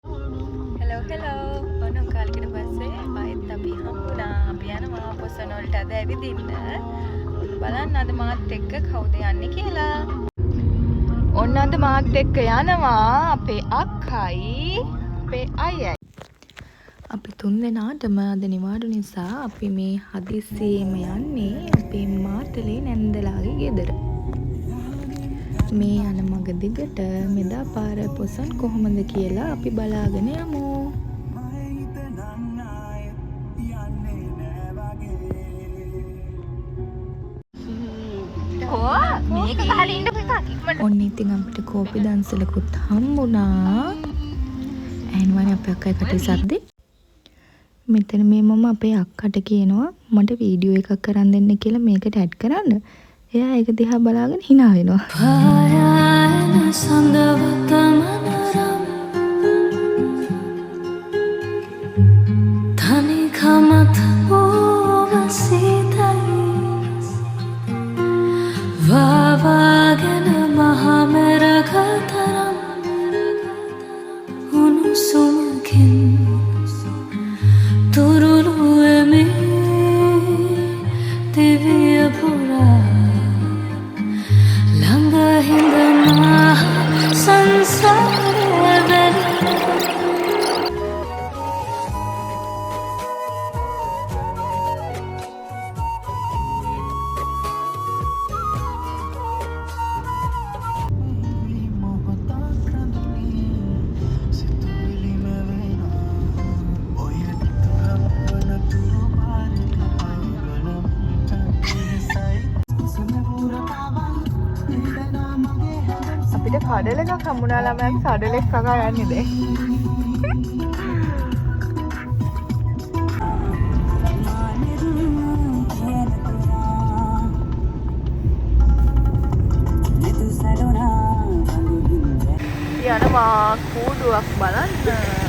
Hello hello ඔන්න කාලෙකට පස්සේ ආයෙත් අපි හම්බුණා. අපි යනවා පොසොන් වලට අද ඇවිදින්න. බලන්න අද මාත් එක්ක කවුද යන්නේ කියලා. ඔන්න අද මාත් එක්ක යනවා අපේ අක්කයි අපේ අයියයි. අපි තුන් දෙනාටම අද නිවාඩු නිසා අපි මේ හදිස්සියෙම යන්නේ අපේ මාතලේ නැන්දලාගේ ගෙදර. මේ යන මග දිගට මෙදා පාර පොසොන් කොහොමද කියලා අපි බලාගෙන යමු. ඔන්න ඉතින් අපිට කෝපි දන්සලකුත් හම්බුණා. ඇහෙනවනේ අපේ අක්කයි කටේ සද්දේ. මෙතන මේ මම අපේ අක්කට කියනවා මට වීඩියෝ එකක් කරන් දෙන්න කියලා මේකට ඇඩ් කරන්න. එයා ඒක දිහා බලාගෙන hina වෙනවා. අපිට කඩල එකක් හම්බුණා ළමයන් කඩලෙක් කකා යන්නේ දැන්. යනවා කූඩුවක් බලන්න.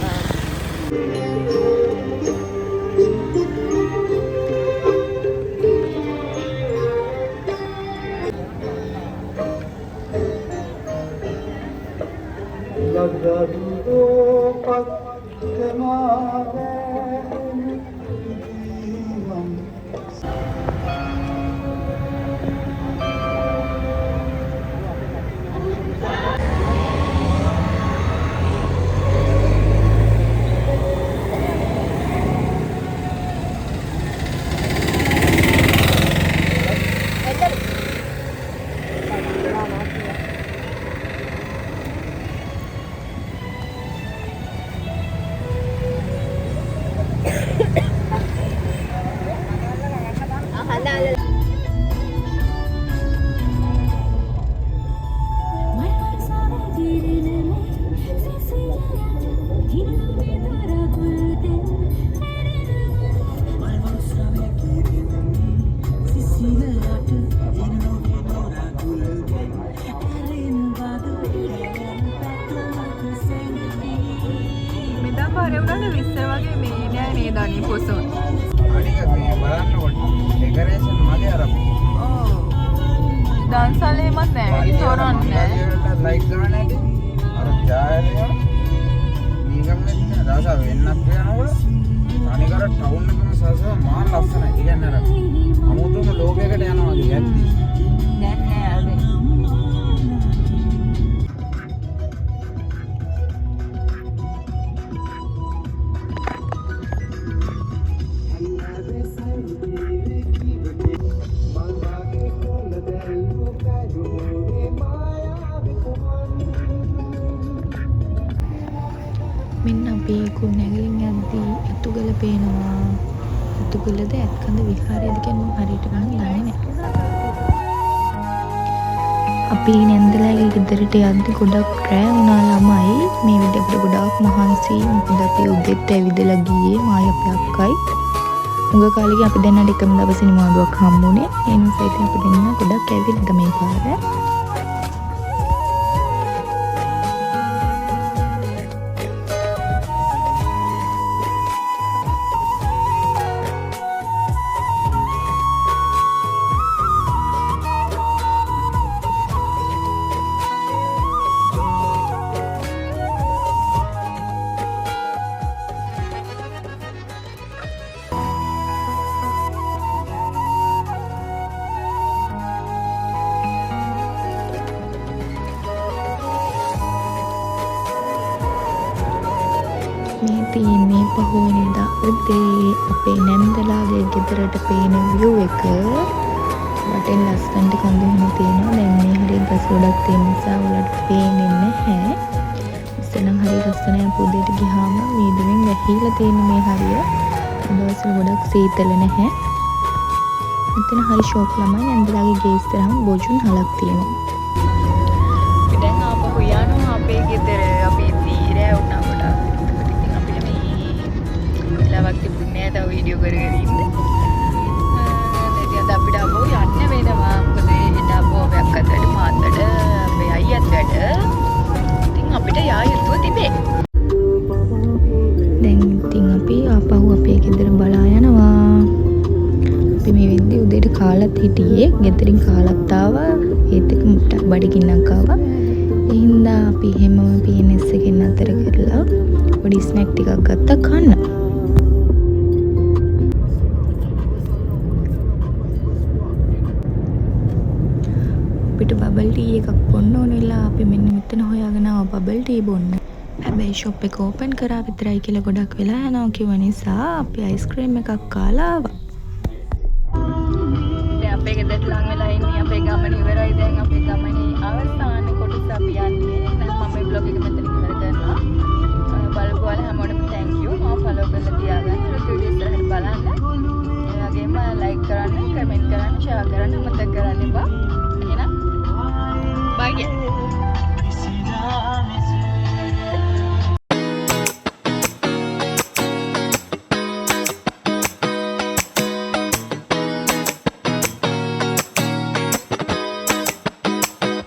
පොසොන් අනික මේ බලන්න ඕනේ ඩෙකරේෂන් මගේ අර දන්සලේමත් නෑ වැඩි තෝරන්නේ නෑ ලයික් ගන්න ඇති අර ජායලිය නීගම්මෙත් දවස වෙන්නත් වෙනකොට අනිකර ටවුන් එකම සසව මාන ලස්සනයි කියන්නේ අර අමුතුම ලෝකයකට යනවා වගේ ඇත්ති දැන් නෑ අද මෙන්න අපි කුණැගලින් යද්දී එතුගල පේනවා. එතුගලද ඇත්කඳ විහාරයද කියන්නේ හරියට මම දන්නේ නැහැ. අපි නැන්දලාගේ ගෙදරට යද්දී ගොඩක් රෑ වුණා ළමයි. මේ විදිහට ගොඩාක් මහන්සි. මොකද අපි උදේට ඇවිදලා ගියේ මායි අපේ අක්කයි. උග කාලෙක අපි දෙන්නට එකම දවසේ නිවාඩුවක් හම්බුනේ. ඒ නිසා ඉතින් අපි දෙන්න ගොඩක් ඇවිල්ලා මේ පාර. මේ තියෙන්නේ පහුවෙනිදා උදේ අපේ නැන්දලාගේ ගෙදරට පේන view එක. වටෙන් ලස්සනට කඳුහුණු තියෙනවා. දැන් මේ හරිය ගස් ගොඩක් තියෙන නිසා ඔයාලට පේන්නේ නැහැ. ඉස්සෙල්ලා හරිය ලස්සනයි. උදේට ගියාම වීදුරුවෙන් වැහිලා තියෙන මේ හරිය. දවසවල ගොඩක් සීතල නැහැ. මෙතන හරි ෂෝක් ළමයි නැන්දලාගේ ගේ ඉස්සරහම බොජුන් හලක් තියෙනවා. අපි දැන් ආපහු යනවා අපේ ගෙදර. අපි තීරය වුණා ගොඩක්. ඉතින් අපිට මේ ලාවක් තිබුණේ නැහැ. තව වීඩියෝ කරගෙන ඉන්න. දැන් අපිට ආපහු යන්න වෙනවා. මොකද ඊට ආපහු අපි අක්කත් වැඩ මාත් වැඩ අපේ අයියත් වැඩ. ඉතින් අපිට යා යුතුව තිබේ. දැන් ඉතින් අපි ආපහු අපේ ගෙදර බලා යනවා. අපි මේ වෙද්දි උදේට කාලත් හිටියේ. ගෙදරින් කාලත් ආවා. ඒත් එක මුට්ටක් බඩගින්නක් ආවා. ඒ හින්දා අපි හැමම PNS එකෙන් අතර කරලා පොඩි ස්නැක් ටිකක් ගත්තා කන්න. අපිට බබල් ටී එකක් බොන්න ඕනෙලා අපි මෙන්න මෙතන හොයාගෙන ආවා බබල් ටී බොන්න. හැබැයි ෂොප් එක ඕපන් කරා විතරයි කියලා ගොඩක් වෙලා යනවා කිව්ව නිසා අපි අයිස්ක්‍රීම් එකක් කාලා ආවා. දැන් අපේ ගෙදරට ලං වෙලා ඉන්නේ අපේ ගමන ඉවරයි. දැන් අපේ ගමනේ අවසාන කොටස අපි යන්නේ. දැන් මම මේ vlog එක මෙතන ඉවර කරනවා. බලපු ඔයාලා හැමෝටම thank you. මම follow කරලා තියාගන්න. ඊට වීඩියෝ ඉස්සරහට බලන්න. ඒ වගේම like කරන්න, comment කරන්න, share කරන්න මතක කරන්න එපා. එහෙනම් bye.